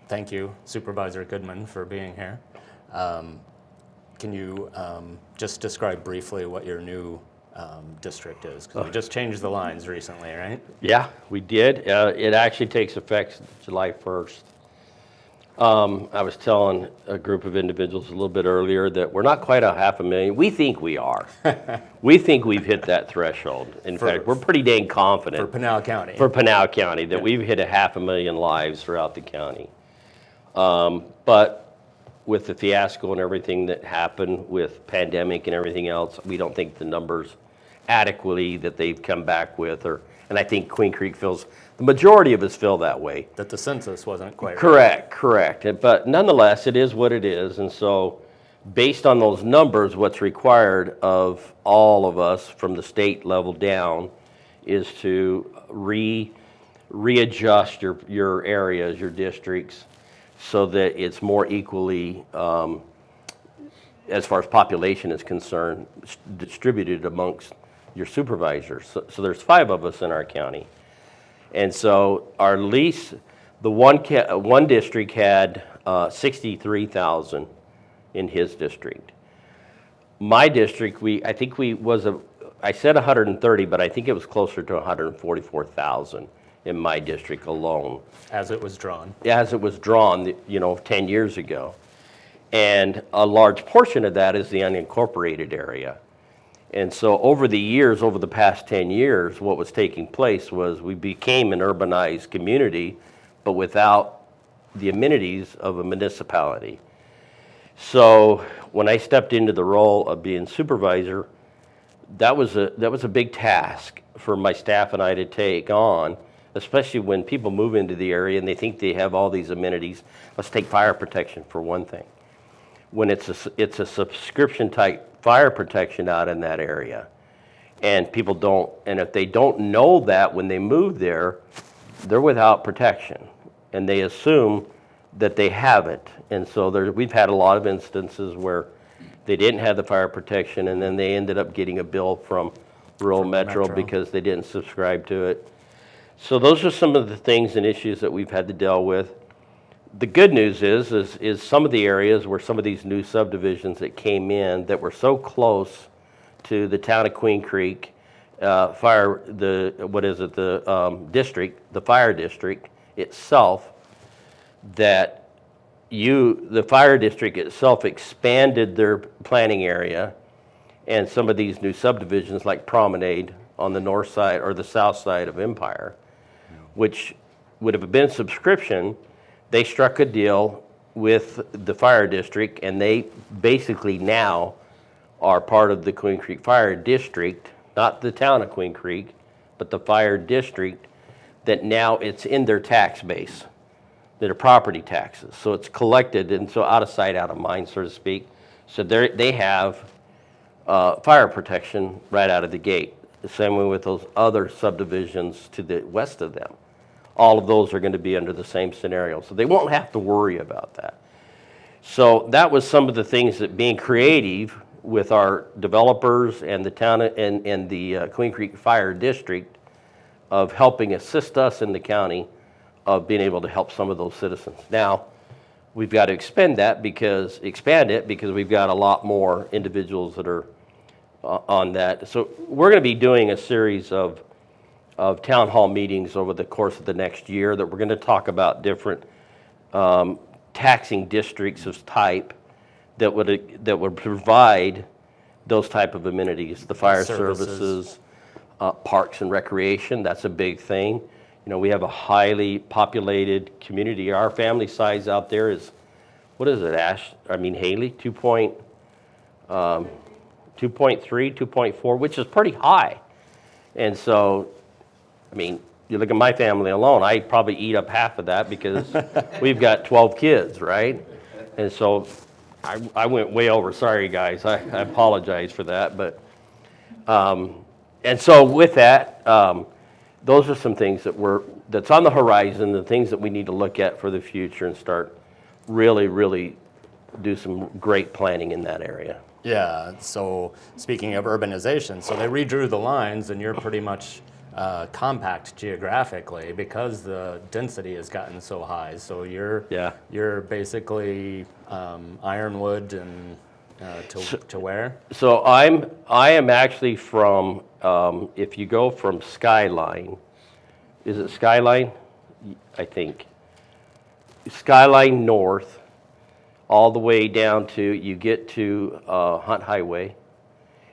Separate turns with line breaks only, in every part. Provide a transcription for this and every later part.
thank you, Supervisor Goodman, for being here. Can you just describe briefly what your new district is? Because we just changed the lines recently, right?
Yeah, we did. It actually takes effect July 1st. I was telling a group of individuals a little bit earlier that we're not quite a 500,000. We think we are. We think we've hit that threshold. In fact, we're pretty dang confident.
For Pinal County.
For Pinal County, that we've hit a 500,000 lives throughout the county. But with the fiasco and everything that happened with pandemic and everything else, we don't think the numbers adequately that they've come back with, and I think Queen Creek feels, the majority of us feel that way.
That the census wasn't quite
correct. Correct. But nonetheless, it is what it is. And so based on those numbers, what's required of all of us from the state level down is to readjust your areas, your districts, so that it's more equally, as far as population is concerned, distributed amongst your supervisors. So there's 5 of us in our county. And so our lease, the one district had 63,000 in his district. My district, I said 130, but I think it was closer to 144,000 in my district alone.
As it was drawn.
As it was drawn, 10 years ago. And a large portion of that is the unincorporated area. And so over the years, over the past 10 years, what was taking place was we became an urbanized community, but without the amenities of a municipality. So when I stepped into the role of being supervisor, that was a big task for my staff and I to take on, especially when people move into the area and they think they have all these amenities. Let's take fire protection for one thing. When it's a subscription type fire protection out in that area, and if they don't know that when they move there, they're without protection, and they assume that they have it. And so we've had a lot of instances where they didn't have the fire protection, and then they ended up getting a bill from rural Metro because they didn't subscribe to it. So those are some of the things and issues that we've had to deal with. The good news is some of the areas where some of these new subdivisions that came in that were so close to the town of Queen Creek, the fire district itself, that the fire district itself expanded their planning area, and some of these new subdivisions like Promenade on the north side or the south side of Empire, which would have been subscription, they struck a deal with the fire district, and they basically now are part of the Queen Creek Fire District, not the town of Queen Creek, but the fire district, that now it's in their tax base, their property taxes. So it's collected, and so out of sight, out of mind, so to speak. So they have fire protection right out of the gate. The same way with those other subdivisions to the west of them. All of those are going to be under the same scenario. So they won't have to worry about that. So that was some of the things that being creative with our developers and the town and the Queen Creek Fire District of helping assist us in the county of being able to help some of those citizens. Now, we've got to expand it because we've got a lot more individuals that are on that. So we're going to be doing a series of town hall meetings over the course of the next year that we're going to talk about different taxing districts of type that would provide those type of amenities, the fire services, parks and recreation. That's a big thing. We have a highly populated community. Our family size out there is, what is it, Haley, 2.3, 2.4, which is pretty high. And so, you look at my family alone, I probably eat up half of that because we've got 12 kids, right? And so I went way over. Sorry, guys. I apologize for that. But and so with that, those are some things that's on the horizon, the things that we need to look at for the future and start really do some great planning in that area.
Yeah. So speaking of urbanization, so they redrew the lines, and you're pretty much compact geographically because the density has gotten so high. So you're basically Ironwood and to where?
So I am actually from, if you go from Skyline, is it Skyline? I think. Skyline North, all the way down to, you get to Hunt Highway,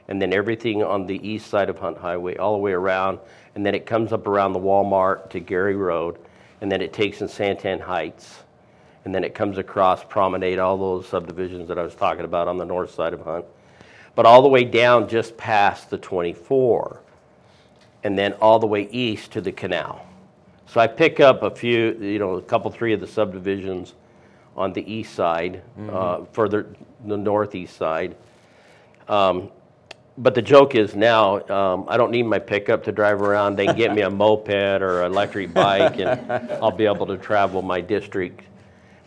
and then everything on the east side of Hunt Highway, all the way around, and then it comes up around the Walmart to Gary Road, and then it takes in Santan Heights, and then it comes across Promenade, all those subdivisions that I was talking about on the north side of Hunt, but all the way down just past the 24, and then all the way east to the canal. So I pick up a few, a couple, three of the subdivisions on the east side, further the northeast side. But the joke is now, I don't need my pickup to drive around. They can get me a moped or an electric bike, and I'll be able to travel my district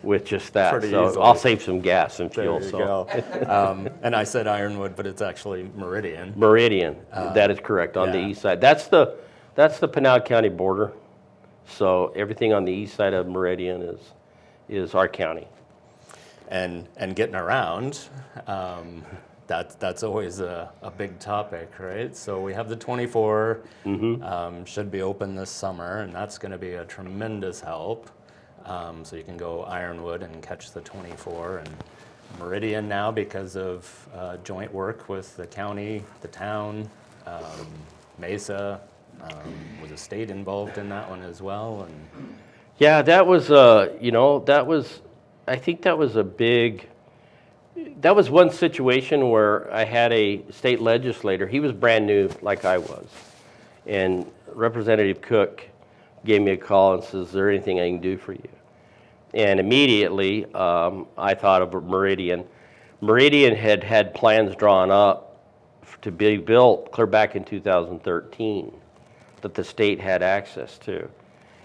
with just that.
Pretty
so
easily.
I'll save some gas and fuel.
There you go. And I said Ironwood, but it's actually Meridian.
Meridian, that is correct, on the east side. That's the Pinal County border. So everything on the east side of Meridian is our county.
And getting around, that's always a big topic, right? So we have the 24, should be open this summer, and that's going to be a tremendous help. So you can go Ironwood and catch the 24, and Meridian now, because of joint work with the county, the town, Mesa, was the state involved in that one as well? And
yeah, that was I think that was that was one situation where I had a state legislator. He was brand new like I was, and Representative Cook gave me a call and says, "Is there anything I can do for you?" And immediately I thought of Meridian. Meridian had plans drawn up to be built clear back in 2013 that the state had access to,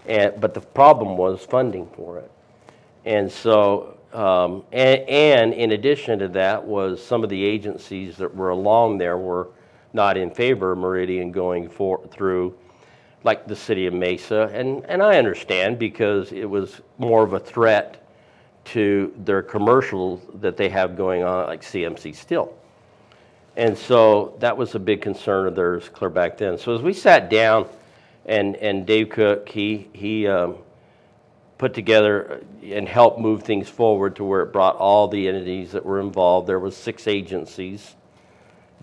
but the problem was funding for it. And so, and in addition to that was some of the agencies that were along there were not in favor of Meridian going through, like the city of Mesa. And I understand, because it was more of a threat to their commercials that they have going on, like CMC Steel. And so that was a big concern of theirs clear back then. So as we sat down, and Dave Cook, he put together and helped move things forward to where it brought all the entities that were involved. There was 6 agencies,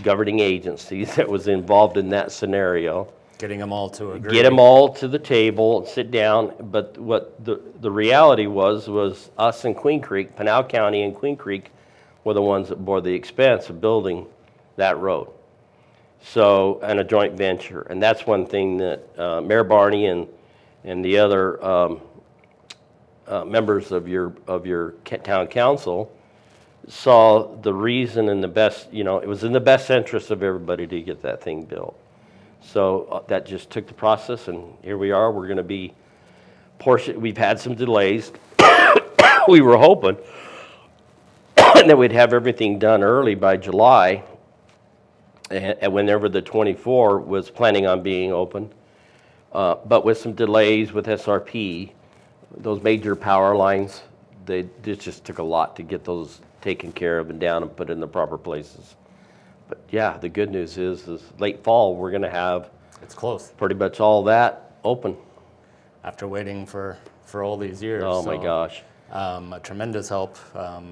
governing agencies, that was involved in that scenario.
getting them all to agree.
Get them all to the table and sit down. But what the reality was us and Queen Creek, Pinal County and Queen Creek, were the ones that bore the expense of building that road. So, and a joint venture. And that's one thing that Mayor Barney and the other members of your town council saw the reason and the best, it was in the best interest of everybody to get that thing built. So that just took the process, and here we are. We're going to be we've had some delays. We were hoping that we'd have everything done early by July, and whenever the 24 was planning on being open. But with some delays with SRP, those major power lines, it just took a lot to get those taken care of and down and put in the proper places. But yeah, the good news is late fall, we're going to have
It's close.
pretty much all that open.
After waiting for all these years.
Oh my gosh.
A tremendous help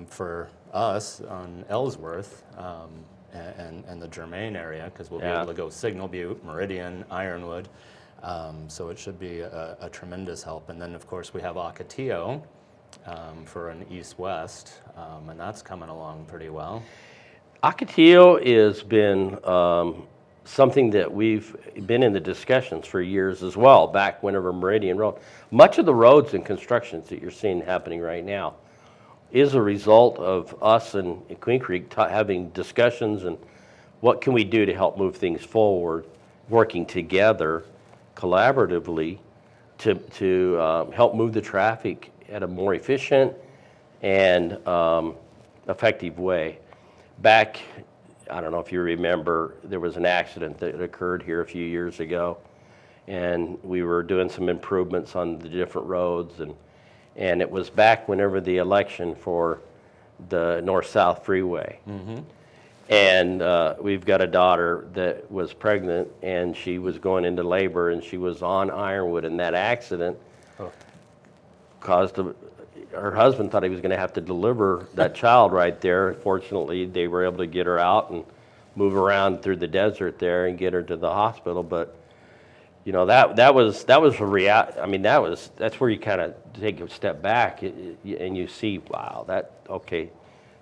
for us on Ellsworth and the Germain area, because we'll be able to go Signal Butte, Meridian, Ironwood. So it should be a tremendous help. And then, of course, we have Ocotillo for an east-west, and that's coming along pretty well.
Ocotillo has been something that we've been in the discussions for years as well, back whenever Meridian Road. Much of the roads and constructions that you're seeing happening right now is a result of us and Queen Creek having discussions and what can we do to help move things forward, working together collaboratively to help move the traffic at a more efficient and effective way. Back, I don't know if you remember, there was an accident that occurred here a few years ago, and we were doing some improvements on the different roads, and it was back whenever the election for the north-south freeway. And we've got a daughter that was pregnant, and she was going into labor, and she was on Ironwood, and that accident caused her husband thought he was going to have to deliver that child right there. Fortunately, they were able to get her out and move around through the desert there and get her to the hospital. But you know, that was a I mean, that's where you kind of take a step back and you see, wow, okay,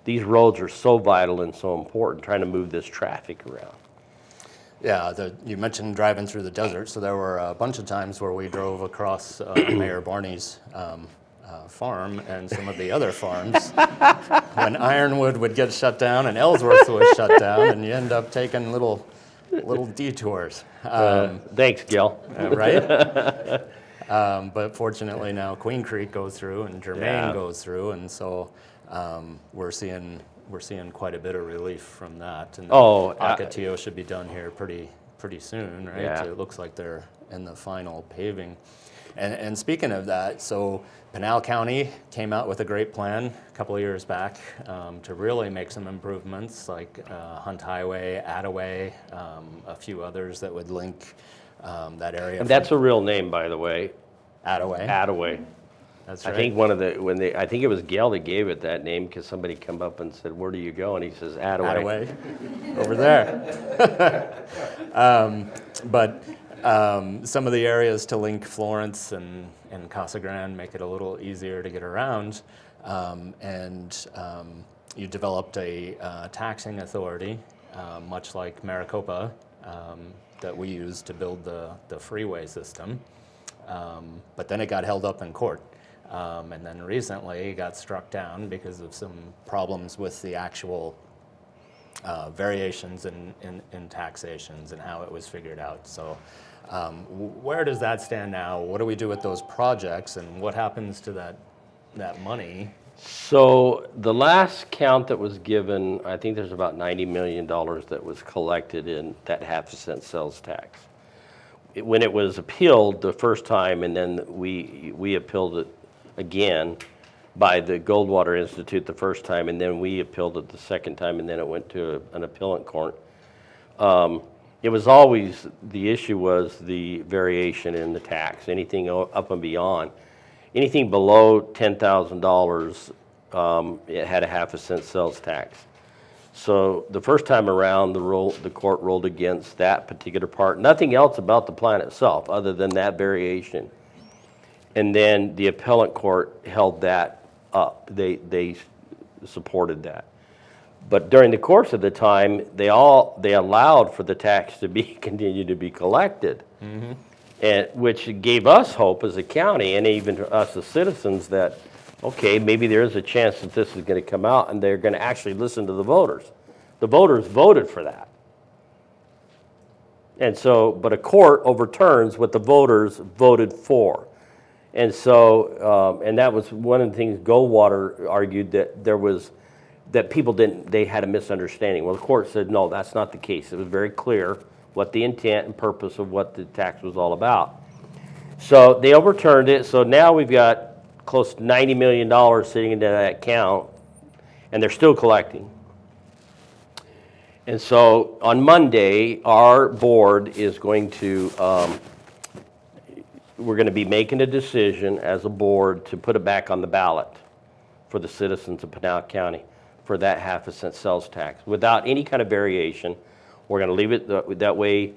these roads are so vital and so important, trying to move this traffic around.
Yeah, you mentioned driving through the desert, so there were a bunch of times where we drove across Mayor Barney's farm and some of the other farms when Ironwood would get shut down and Ellsworth was shut down, and you end up taking little detours.
Thanks, Gil.
Right? But fortunately now Queen Creek goes through and Germain goes through, and so we're seeing quite a bit of relief from that. And Ocotillo should be done here pretty soon, right?
Yeah.
It looks like they're in the final paving. And speaking of that, so Pinal County came out with a great plan a couple of years back to really make some improvements, like Hunt Highway, Attaway, a few others that would link that area.
And that's a real name, by the way.
Attaway.
Attaway.
That's right.
I think I think it was Gail that gave it that name because somebody come up and said, "Where do you go?" And he says, "Attaway."
Attaway, over there. But some of the areas to link Florence and Casa Grande make it a little easier to get around, and you developed a taxing authority, much like Maricopa, that we use to build the freeway system. But then it got held up in court. And then recently it got struck down because of some problems with the actual variations in taxations and how it was figured out. So where does that stand now? What do we do with those projects, and what happens to that money?
So the last count that was given, I think there's about $90 million that was collected in that 1/2 cent sales tax. When it was appealed the first time, and then we appealed it again by the Goldwater Institute the first time, and then we appealed it the second time, and then it went to an appellate court. It was always, the issue was the variation in the tax, anything up and beyond. Anything below $10,000, it had a 1/2 cent sales tax. So the first time around, the court ruled against that particular part. Nothing else about the plan itself other than that variation. And then the appellate court held that up. They supported that. But during the course of the time, they allowed for the tax to be continue to be collected, and which gave us hope as a county and even to us as citizens that, okay, maybe there is a chance that this is going to come out and they're going to actually listen to the voters. The voters voted for that. And so, but a court overturns what the voters voted for. And so, and that was one of the things Goldwater argued, that people they had a misunderstanding. Well, the court said, no, that's not the case. It was very clear what the intent and purpose of what the tax was all about. So they overturned it. So now we've got close to $90 million sitting into that account, and they're still collecting. And so on Monday, our board is going to, we're going to be making a decision as a board to put it back on the ballot for the citizens of Pinal County for that 1/2 cent sales tax without any kind of variation. We're going to leave it that way.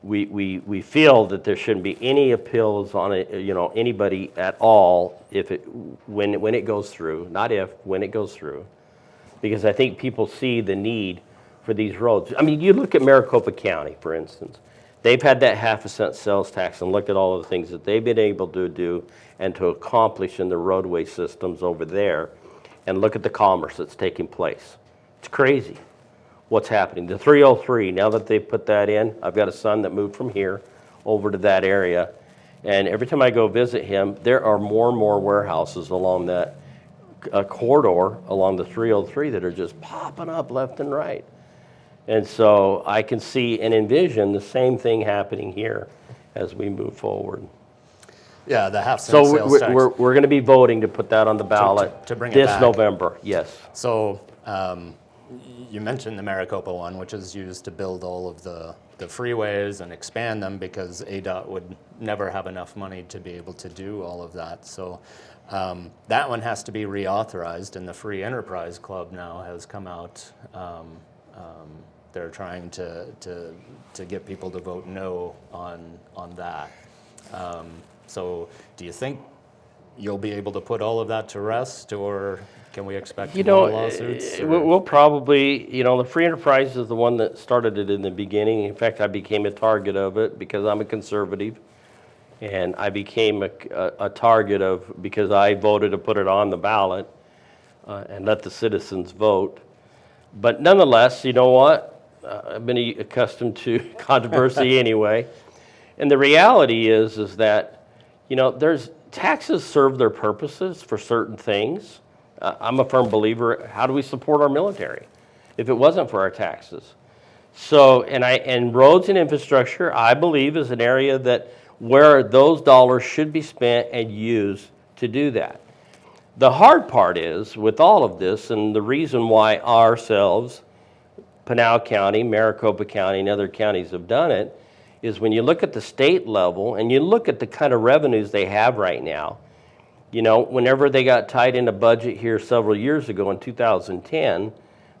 We feel that there shouldn't be any appeals on it, anybody at all when it goes through, not if, when it goes through, because I think people see the need for these roads. I mean, you look at Maricopa County, for instance. They've had that 1/2 cent sales tax, and look at all of the things that they've been able to do and to accomplish in the roadway systems over there, and look at the commerce that's taking place. It's crazy what's happening. The 303, now that they've put that in, I've got a son that moved from here over to that area, and every time I go visit him, there are more and more warehouses along that corridor along the 303 that are just popping up left and right. And so I can see and envision the same thing happening here as we move forward.
Yeah, the half
So
cent sales tax.
we're going to be voting to put that on the ballot
to bring it
this
back.
November, yes.
So you mentioned the Maricopa one, which is used to build all of the freeways and expand them because ADOT would never have enough money to be able to do all of that. So that one has to be reauthorized, and the Free Enterprise Club now has come out. They're trying to get people to vote no on that. So do you think you'll be able to put all of that to rest, or can we expect more lawsuits?
We'll probably, the Free Enterprise is the one that started it in the beginning. In fact, I became a target of it because I'm a conservative, and I became a target of, because I voted to put it on the ballot and let the citizens vote. But nonetheless, you know what? I've been accustomed to controversy anyway. And the reality is that, there's taxes serve their purposes for certain things. I'm a firm believer, how do we support our military if it wasn't for our taxes? So, and roads and infrastructure, I believe, is an area that where those dollars should be spent and used to do that. The hard part is, with all of this, and the reason why ourselves, Pinal County, Maricopa County, and other counties have done it, is when you look at the state level and you look at the kind of revenues they have right now, whenever they got tied in a budget here several years ago in 2010,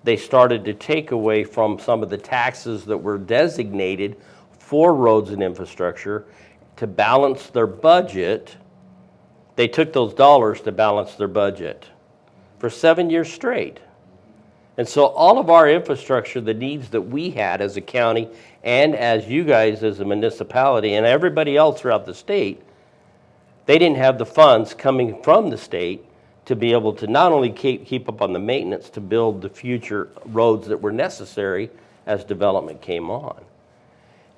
they started to take away from some of the taxes that were designated for roads and infrastructure to balance their budget. They took those dollars to balance their budget for 7 years straight. And so all of our infrastructure, the needs that we had as a county and as you guys as a municipality and everybody else throughout the state, they didn't have the funds coming from the state to be able to not only keep up on the maintenance, to build the future roads that were necessary as development came on.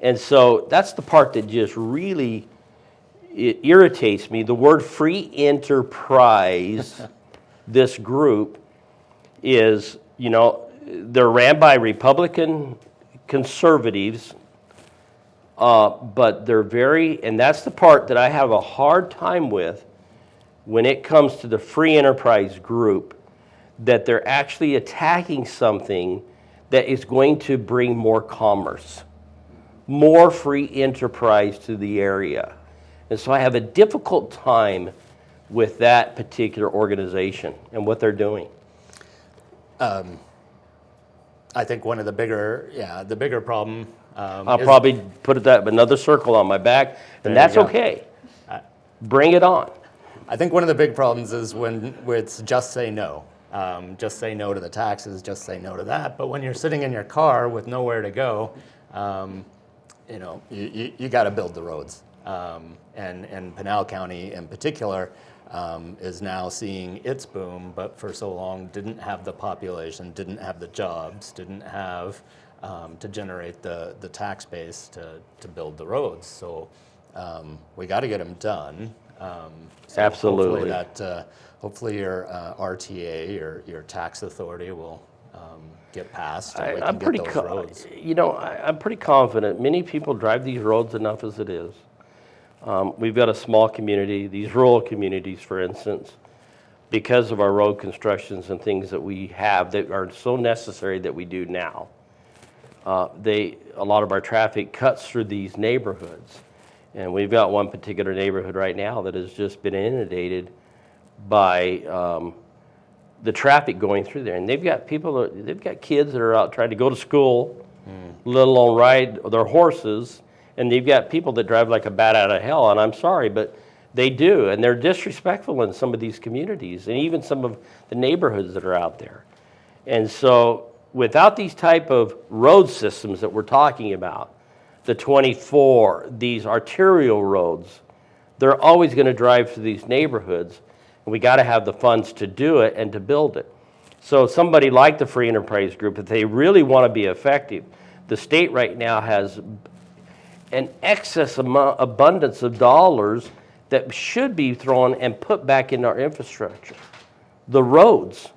And so that's the part that just really it irritates me. The word free enterprise, this group is, they're ran by Republican conservatives, but they're and that's the part that I have a hard time with when it comes to the free enterprise group, that they're actually attacking something that is going to bring more commerce, more free enterprise to the area. And so I have a difficult time with that particular organization and what they're doing.
I think one of the bigger problem.
I'll probably put another circle on my back, and that's okay. Bring it on.
I think one of the big problems is when it's just say no. Just say no to the taxes, just say no to that. But when you're sitting in your car with nowhere to go, you got to build the roads. And Pinal County in particular is now seeing its boom, but for so long didn't have the population, didn't have the jobs, didn't have to generate the tax base to build the roads. So we got to get them done. So
absolutely.
Hopefully your RTA, your tax authority, will get passed. And we
I'm
can get those roads.
I'm pretty confident. Many people drive these roads enough as it is. We've got a small community, these rural communities, for instance, because of our road constructions and things that we have that are so necessary that we do now. A lot of our traffic cuts through these neighborhoods. And we've got one particular neighborhood right now that has just been inundated by the traffic going through there. And they've got kids that are out trying to go to school, let alone ride their horses. And you've got people that drive like a bat out of hell, and I'm sorry, but they do. And they're disrespectful in some of these communities and even some of the neighborhoods that are out there. And so without these type of road systems that we're talking about, the 24, these arterial roads, they're always going to drive through these neighborhoods. And we got to have the funds to do it and to build it. So somebody like the Free Enterprise Group, if they really want to be effective, the state right now has an excess abundance of dollars that should be thrown and put back in our infrastructure. The roads,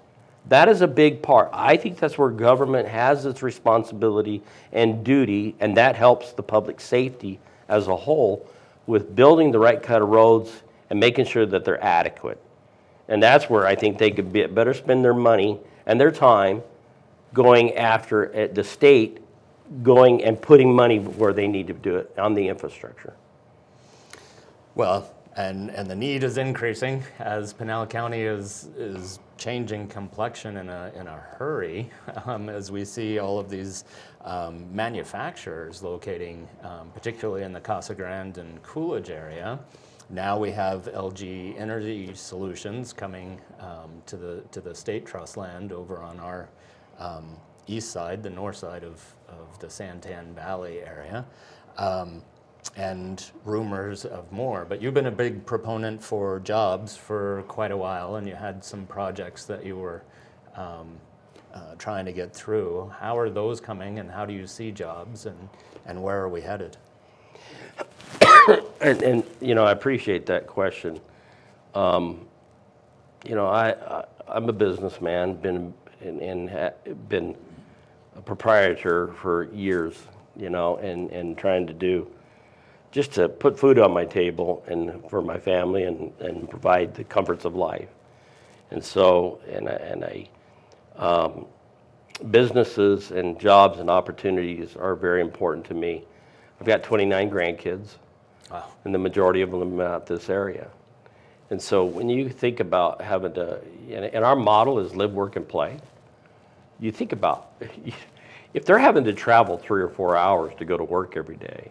that is a big part. I think that's where government has its responsibility and duty, and that helps the public safety as a whole with building the right kind of roads and making sure that they're adequate. And that's where I think they could better spend their money and their time going after the state, going and putting money where they need to do it on the infrastructure.
Well, and the need is increasing as Pinal County is changing complexion in a hurry, as we see all of these manufacturers locating, particularly in the Casa Grande and Coolidge area. Now we have LG Energy Solutions coming to the state trust land over on our east side, the north side of the Santan Valley area. And rumors of more. But you've been a big proponent for jobs for quite a while, and you had some projects that you were trying to get through. How are those coming, and how do you see jobs, and where are we headed?
And I appreciate that question. I'm a businessman, been a proprietor for years, and trying to do just to put food on my table and for my family and provide the comforts of life. And so, businesses and jobs and opportunities are very important to me. I've got 29 grandkids.
Wow.
And the majority of them live out this area. And so when you think about having to, and our model is live, work, and play, you think about, if they're having to travel 3 or 4 hours to go to work every day,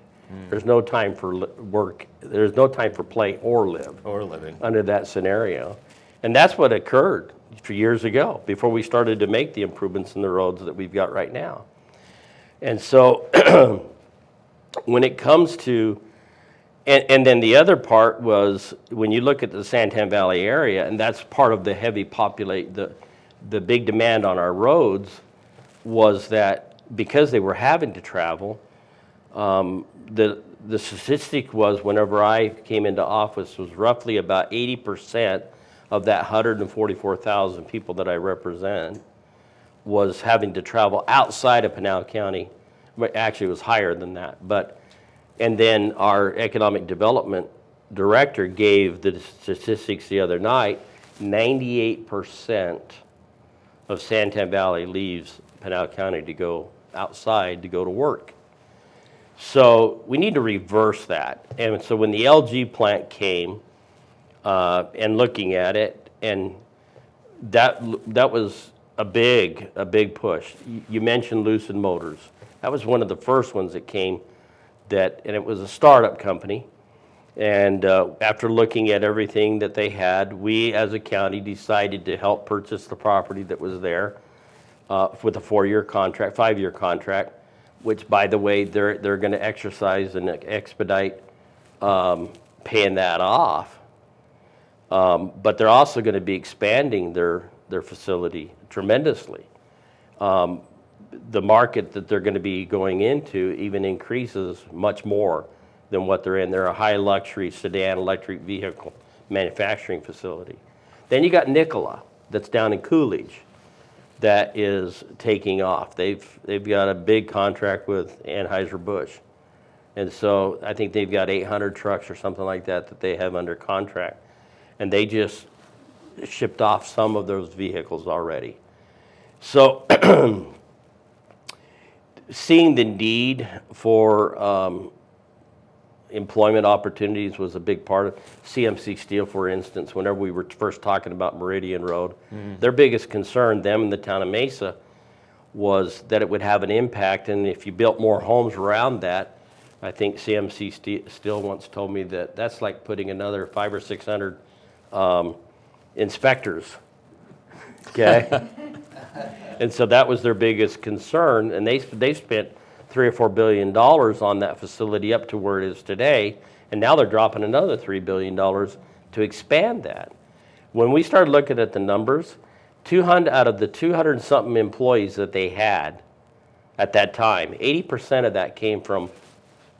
there's no time for work, there's no time for play or live.
Or living.
Under that scenario. And that's what occurred for years ago, before we started to make the improvements in the roads that we've got right now. And so when it comes to, and then the other part was, when you look at the Santan Valley area, and that's part of the heavy the big demand on our roads, was that because they were having to travel, the statistic was, whenever I came into office, was roughly about 80% of that 144,000 people that I represent was having to travel outside of Pinal County. Actually, it was higher than that. And then our economic development director gave the statistics the other night. 98% of Santan Valley leaves Pinal County to go outside to go to work. So we need to reverse that. And so when the LG plant came, and looking at it, and that was a big push. You mentioned Lucid Motors. That was one of the first ones that came, and it was a startup company. And after looking at everything that they had, we as a county decided to help purchase the property that was there with a 5-year contract, which, by the way, they're going to exercise and expedite paying that off. But they're also going to be expanding their facility tremendously. The market that they're going to be going into even increases much more than what they're in. They're a high luxury sedan electric vehicle manufacturing facility. Then you got Nikola, that's down in Coolidge, that is taking off. They've got a big contract with Anheuser-Busch. And so I think they've got 800 trucks or something like that they have under contract. And they just shipped off some of those vehicles already. So seeing the need for employment opportunities was a big part of CMC Steel, for instance. Whenever we were first talking about Meridian Road, their biggest concern, them and the town of Mesa, was that it would have an impact, and if you built more homes around that, I think CMC Steel once told me that that's like putting another 500 or 600 inspectors, okay? And so that was their biggest concern, and they spent $3 or $4 billion on that facility up to where it is today, and now they're dropping another $3 billion to expand that. When we started looking at the numbers, 200 out of the 200-something employees that they had at that time, 80% of that came from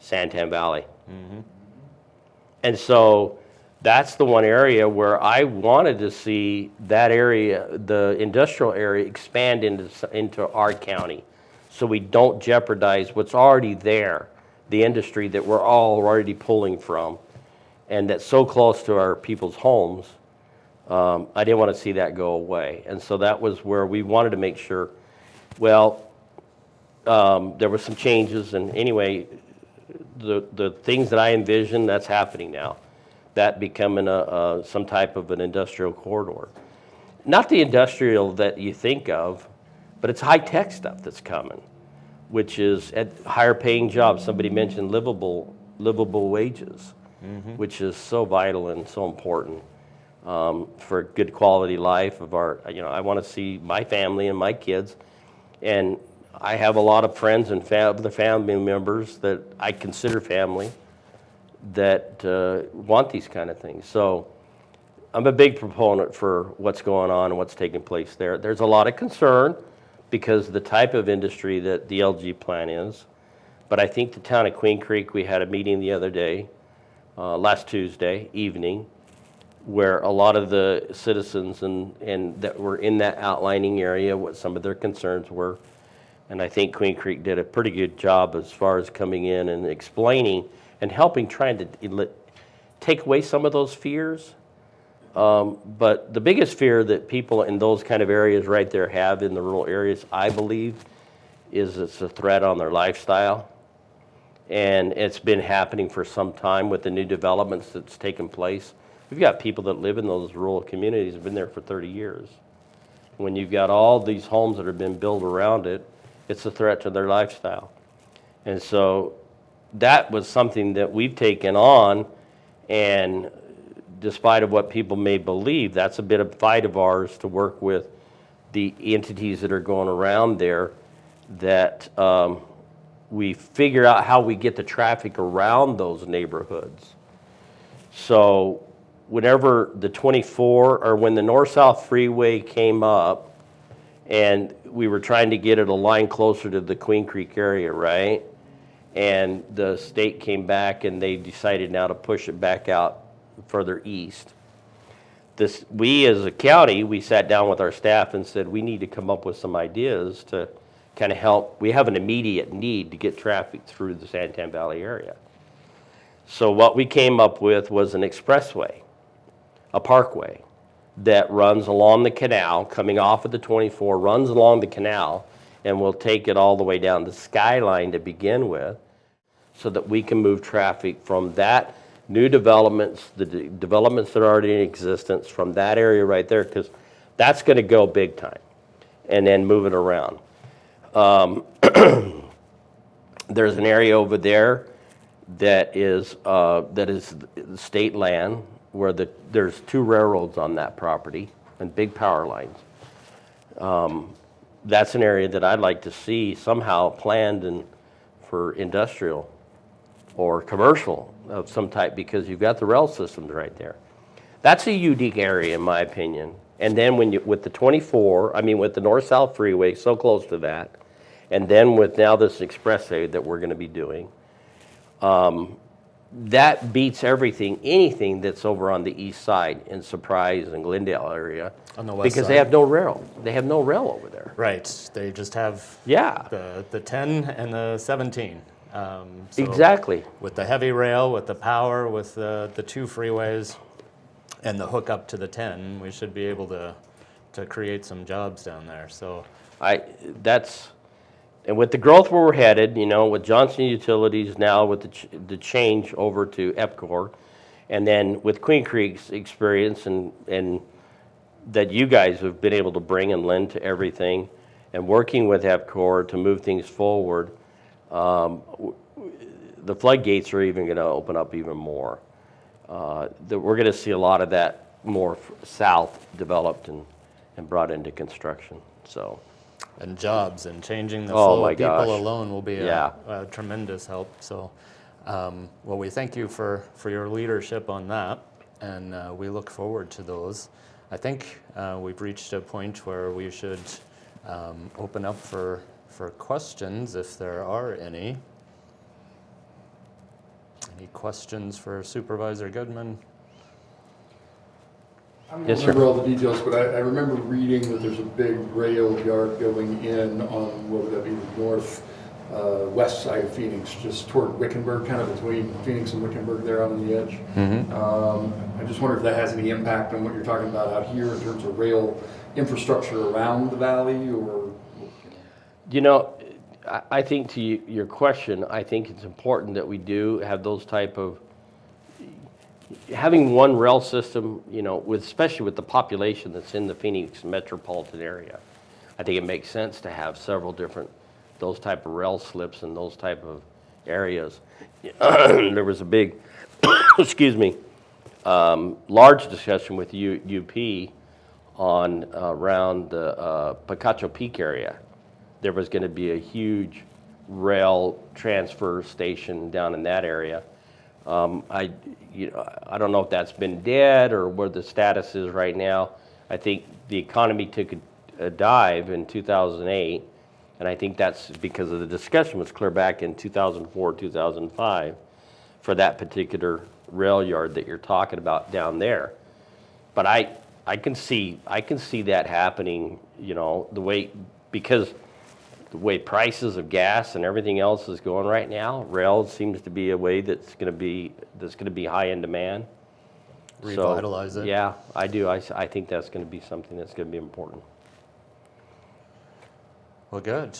Santan Valley. Mm-hmm. And so that's the one area where I wanted to see that area, the industrial area, expand into our county, so we don't jeopardize what's already there the industry that we're all already pulling from, and that's so close to our people's homes. I didn't want to see that go away. And so that was where we wanted to make sure, well, there were some changes, and anyway, the things that I envisioned, that's happening now. That becoming some type of an industrial corridor. Not the industrial that you think of, but it's high-tech stuff that's coming, which is at higher paying jobs. Somebody mentioned livable wages, which is so vital and so important for good quality life of our, I want to see my family and my kids, and I have a lot of friends and other family members that I consider family that want these kind of things. So I'm a big proponent for what's going on and what's taking place there. There's a lot of concern because of the type of industry that the LG plant is. But I think the town of Queen Creek, we had a meeting the other day, last Tuesday evening, where a lot of the citizens and that were in that outlining area, what some of their concerns were. And I think Queen Creek did a pretty good job as far as coming in and explaining and helping trying to take away some of those fears. But the biggest fear that people in those kind of areas right there have in the rural areas, I believe, is it's a threat on their lifestyle. And it's been happening for some time with the new developments that's taken place. We've got people that live in those rural communities have been there for 30 years. When you've got all these homes that have been built around it, it's a threat to their lifestyle. And so that was something that we've taken on, and despite of what people may believe, that's a bit of a fight of ours to work with the entities that are going around there, that we figure out how we get the traffic around those neighborhoods. So whenever the 24, or when the north-south freeway came up, and we were trying to get it aligned closer to the Queen Creek area, right? And the state came back and they decided now to push it back out further east. We as a county, we sat down with our staff and said, we need to come up with some ideas to kind of help. We have an immediate need to get traffic through the Santan Valley area. So what we came up with was an expressway, a parkway that runs along the canal, coming off of the 24, runs along the canal, and we'll take it all the way down the Skyline to begin with, so that we can move traffic from that new developments, the developments that are already in existence, from that area right there, because that's going to go big time, and then move it around. There's an area over there that is state land, where there's 2 railroads on that property and big power lines. That's an area that I'd like to see somehow planned for industrial or commercial of some type, because you've got the rail systems right there. That's a unique area in my opinion. And then with the 24, with the north-south freeway so close to that, and then with now this expressway that we're going to be doing, that beats anything that's over on the east side in Surprise and Glendale area.
On the west
because
side.
they have no rail. They have no rail over there.
Right. They just have the 10 and the 17. So
exactly.
With the heavy rail, with the power, with the 2 freeways, and the hook up to the 10, we should be able to create some jobs down there. So and with the growth where we're headed, with Johnson Utilities now, with the change over to EPCOR, and then with Queen Creek's experience and that you guys have been able to bring and lend to everything, and working with EPCOR to move things forward, the floodgates are even going to open up even more. We're going to see a lot of that more south developed and brought into construction. So. And jobs and changing the flow of people
gosh.
alone will be a tremendous help. So, we thank you for your leadership on that, and we look forward to those. I think we've reached a point where we should open up for questions, if there are any. Any questions for Supervisor Goodman?
I don't
Yes,
remember
sir.
all the details, but I remember reading that there's a big rail yard going in on, what would that be, the west side of Phoenix, just toward Wickenburg, kind of between Phoenix and Wickenburg there on the edge. I just wonder if that has any impact on what you're talking about out here in terms of rail infrastructure around the valley, or?
You know, I think to your question, I think it's important that we do have those type of, having one rail system, you know, especially with the population that's in the Phoenix metropolitan area. I think it makes sense to have several different, those type of rail slips in those type of areas. There was a big, excuse me, large discussion with UP on around the Picacho Peak area. There was going to be a huge rail transfer station down in that area. I don't know if that's been dead or where the status is right now. I think the economy took a dive in 2008, and I think that's because of the discussion was clear back in 2004, 2005 for that particular rail yard that you're talking about down there. But I can see that happening, you know, because the way prices of gas and everything else is going right now, rail seems to be a way that's going to be high in demand.
Revitalize it.
Yeah, I do. I think that's going to be something that's going to be important.
Well, good.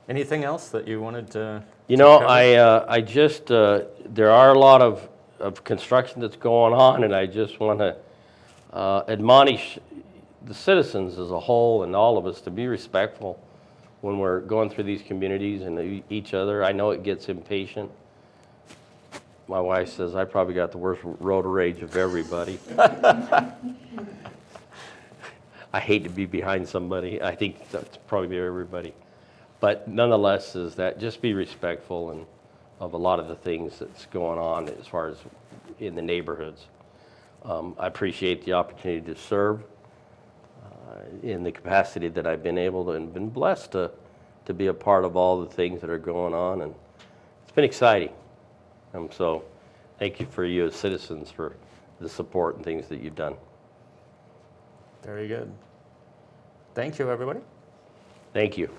Anything else that you wanted to?
You know,
cover?
I just there are a lot of construction that's going on, and I just want to admonish the citizens as a whole and all of us to be respectful when we're going through these communities and each other. I know it gets impatient. My wife says I probably got the worst road rage of everybody. I hate to be behind somebody. I think that's probably everybody. But nonetheless, is that just be respectful and of a lot of the things that's going on as far as in the neighborhoods. I appreciate the opportunity to serve in the capacity that I've been able to and been blessed to be a part of all the things that are going on, and it's been exciting. So thank you for you as citizens for the support and things that you've done.
Very good. Thank you, everybody.
Thank you.